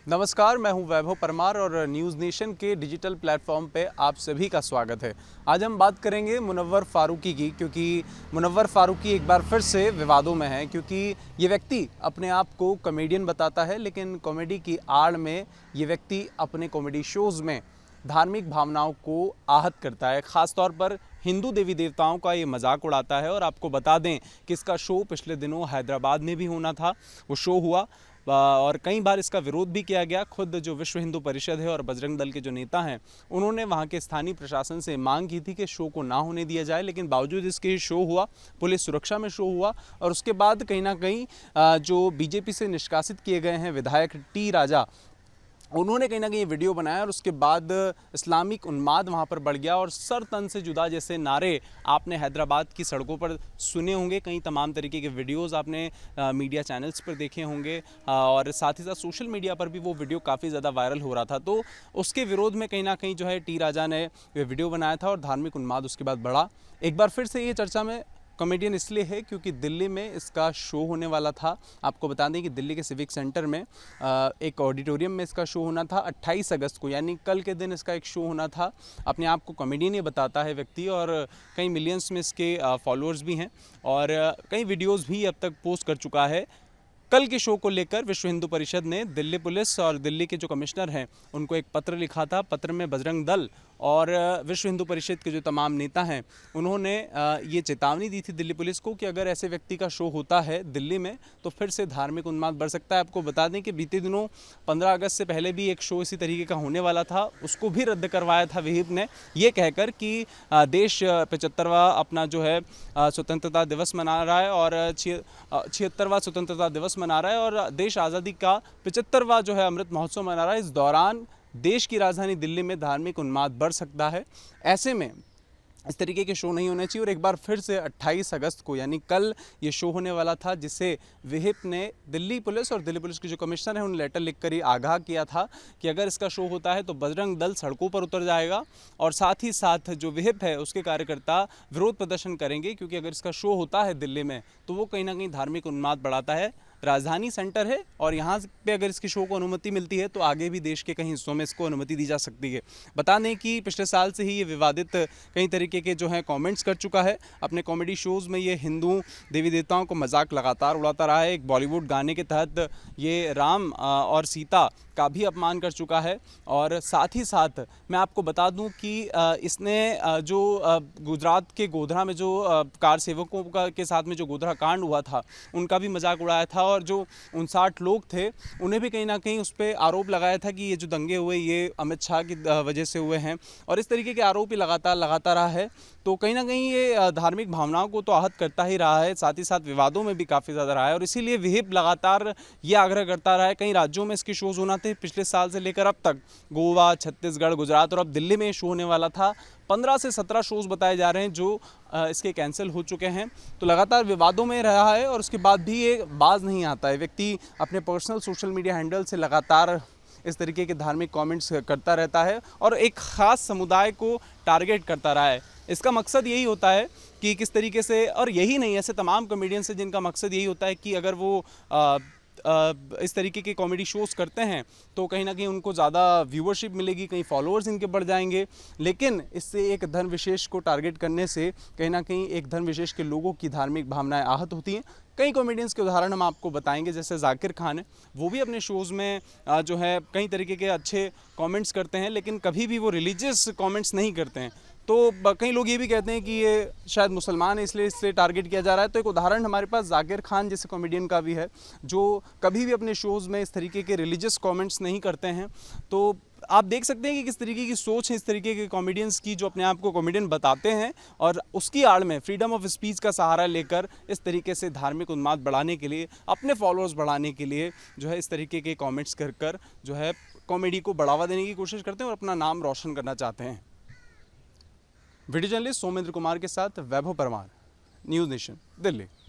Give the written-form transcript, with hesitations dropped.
नमस्कार, मैं हूं वैभव परमार और न्यूज़ नेशन के डिजिटल प्लेटफॉर्म पे आप सभी का स्वागत है। आज हम बात करेंगे मुनव्वर फारूकी की, क्योंकि मुनव्वर फारूकी एक बार फिर से विवादों में है। क्योंकि ये व्यक्ति अपने आप को कॉमेडियन बताता है, लेकिन कॉमेडी की आड़ में ये व्यक्ति अपने कॉमेडी शोज़ में धार्मिक भावनाओं को आहत करता है। ख़ास तौर पर हिंदू देवी देवताओं का ये मजाक उड़ाता है। और आपको बता दें कि इसका शो पिछले दिनों हैदराबाद में भी होना था, वो शो हुआ और कई बार इसका विरोध भी किया गया। खुद जो विश्व हिंदू परिषद है और बजरंग दल के जो नेता हैं, उन्होंने वहाँ के स्थानीय प्रशासन से मांग की थी कि शो को ना होने दिया जाए, लेकिन बावजूद इसके शो हुआ, पुलिस सुरक्षा में शो हुआ। और उसके बाद कहीं ना कहीं जो बीजेपी से निष्कासित किए गए हैं विधायक टी राजा, उन्होंने कहीं ना कहीं वीडियो बनाया और उसके बाद इस्लामिक उन्माद वहाँ पर बढ़ गया और सर तन से जुदा जैसे नारे आपने हैदराबाद की सड़कों पर सुने होंगे। कई तमाम तरीके के वीडियोस आपने मीडिया चैनल्स पर देखे होंगे और साथ ही साथ सोशल मीडिया पर भी वो वीडियो काफ़ी ज़्यादा वायरल हो रहा था। तो उसके विरोध में कहीं ना कहीं जो है टी राजा ने वीडियो बनाया था और धार्मिक उन्माद उसके बाद बढ़ा। एक बार फिर से ये चर्चा में कॉमेडियन इसलिए है क्योंकि दिल्ली में इसका शो होने वाला था। आपको बता दें कि दिल्ली के सिविक सेंटर में एक ऑडिटोरियम में इसका शो होना था 28 अगस्त को, यानी कल के दिन इसका एक शो होना था। अपने आप को कॉमेडियन ये बताता है व्यक्ति और कई मिलियंस में इसके फॉलोअर्स भी हैं और कई वीडियोज़ भी अब तक पोस्ट कर चुका है। कल के शो को लेकर विश्व हिंदू परिषद ने दिल्ली पुलिस और दिल्ली के जो कमिश्नर हैं उनको एक पत्र लिखा था। पत्र में बजरंग दल और विश्व हिंदू परिषद के जो तमाम नेता हैं उन्होंने ये चेतावनी दी थी दिल्ली पुलिस को कि अगर ऐसे व्यक्ति का शो होता है दिल्ली में तो फिर से धार्मिक उन्माद बढ़ सकता है। आपको बता दें कि बीते दिनों 15 अगस्त से पहले भी एक शो इसी तरीके का होने वाला था, उसको भी रद्द करवाया था विहिप ने, ये कहकर कि देश 75वां अपना जो है स्वतंत्रता दिवस मना रहा है और 76वां स्वतंत्रता दिवस मना रहा है और देश आज़ादी का 75वां जो है अमृत महोत्सव मना रहा है। इस दौरान देश की राजधानी दिल्ली में धार्मिक उन्माद बढ़ सकता है। ऐसे में इस तरीके के शो नहीं होने चाहिए। और एक बार फिर से 28 अगस्त को यानी कल ये शो होने वाला था, जिसे विहिप ने दिल्ली पुलिस और दिल्ली पुलिस के जो कमिश्नर हैं उन्हें लेटर लिखकर ही आगाह किया था कि अगर इसका शो होता है तो बजरंग दल सड़कों पर उतर जाएगा और साथ ही साथ जो विहिप है उसके कार्यकर्ता विरोध प्रदर्शन करेंगे। क्योंकि अगर इसका शो होता है दिल्ली में तो वो कहीं ना कहीं धार्मिक उन्माद बढ़ाता है। राजधानी सेंटर है और यहाँ पे अगर इसके शो को अनुमति मिलती है तो आगे भी देश के कई हिस्सों में इसको अनुमति दी जा सकती है। बता दें कि पिछले साल से ही ये विवादित कई तरीके के जो हैं कमेंट्स कर चुका है। अपने कॉमेडी शोज़ में ये हिंदू देवी देवताओं को मजाक लगातार उड़ाता रहा है। एक बॉलीवुड गाने के तहत ये राम और सीता का भी अपमान कर चुका है। और साथ ही साथ मैं आपको बता दूं कि इसने जो गुजरात के गोधरा में जो कार सेवकों के साथ में जो गोधरा कांड हुआ था उनका भी मजाक उड़ाया था और जो 59 लोग थे उन्हें भी कहीं ना कहीं उस पर आरोप लगाया था कि ये जो दंगे हुए ये अमित शाह की वजह से हुए हैं। और इस तरीके के आरोप ही लगाता रहा है। तो कहीं ना कहीं ये धार्मिक भावनाओं को तो आहत करता ही रहा है, साथ ही साथ विवादों में भी काफ़ी ज़्यादा रहा है। और इसीलिए विहिप लगातार ये आग्रह करता रहा है। कई राज्यों में इसके शोज़ होना थे पिछले साल से लेकर अब तक, गोवा, छत्तीसगढ़, गुजरात और अब दिल्ली में शो होने वाला था। 15 से 17 शोज़ बताए जा रहे हैं जो इसके कैंसिल हो चुके हैं। तो लगातार विवादों में रहा है और उसके बाद भी ये बाज नहीं आता है। व्यक्ति अपने पर्सनल सोशल मीडिया हैंडल से लगातार इस तरीके के धार्मिक कमेंट्स करता रहता है और एक ख़ास समुदाय को टारगेट करता रहा है। इसका मकसद यही होता है कि किस तरीके से, और यही नहीं ऐसे तमाम कॉमेडियंस हैं जिनका मकसद यही होता है कि अगर वो इस तरीके के कॉमेडी शोज़ करते हैं तो कहीं ना कहीं उनको ज़्यादा व्यूअरशिप मिलेगी, कहीं फॉलोअर्स इनके बढ़ जाएंगे। लेकिन इससे एक धर्म विशेष को टारगेट करने से कहीं ना कहीं एक धर्म विशेष के लोगों की धार्मिक भावनाएं आहत होती हैं। कई कॉमेडियंस के उदाहरण हम आपको बताएंगे, जैसे जाकिर खान है, वो भी अपने शोज़ में जो है कई तरीके के अच्छे कमेंट्स करते हैं, लेकिन कभी भी वो रिलीजियस कमेंट्स नहीं करते हैं। तो कई लोग ये भी कहते हैं कि ये शायद मुसलमान है इसलिए इससे टारगेट किया जा रहा है। तो एक उदाहरण हमारे पास जाकिर खान जैसे कॉमेडियन का भी है जो कभी भी अपने शोज़ में इस तरीके के रिलीजियस कमेंट्स नहीं करते हैं। तो आप देख सकते हैं कि किस तरीके की सोच है इस तरीके के कॉमेडियंस की, जो अपने आप को कॉमेडियन बताते हैं और उसकी आड़ में फ्रीडम ऑफ स्पीच का सहारा लेकर इस तरीके से धार्मिक उन्माद बढ़ाने के लिए, अपने फॉलोअर्स बढ़ाने के लिए जो है इस तरीके के कमेंट्स कर जो है कॉमेडी को बढ़ावा देने की कोशिश करते हैं और अपना नाम रोशन करना चाहते हैं। वीडियो जर्नलिस्ट सोमेंद्र कुमार के साथ वैभव परमार, न्यूज़ नेशन, दिल्ली।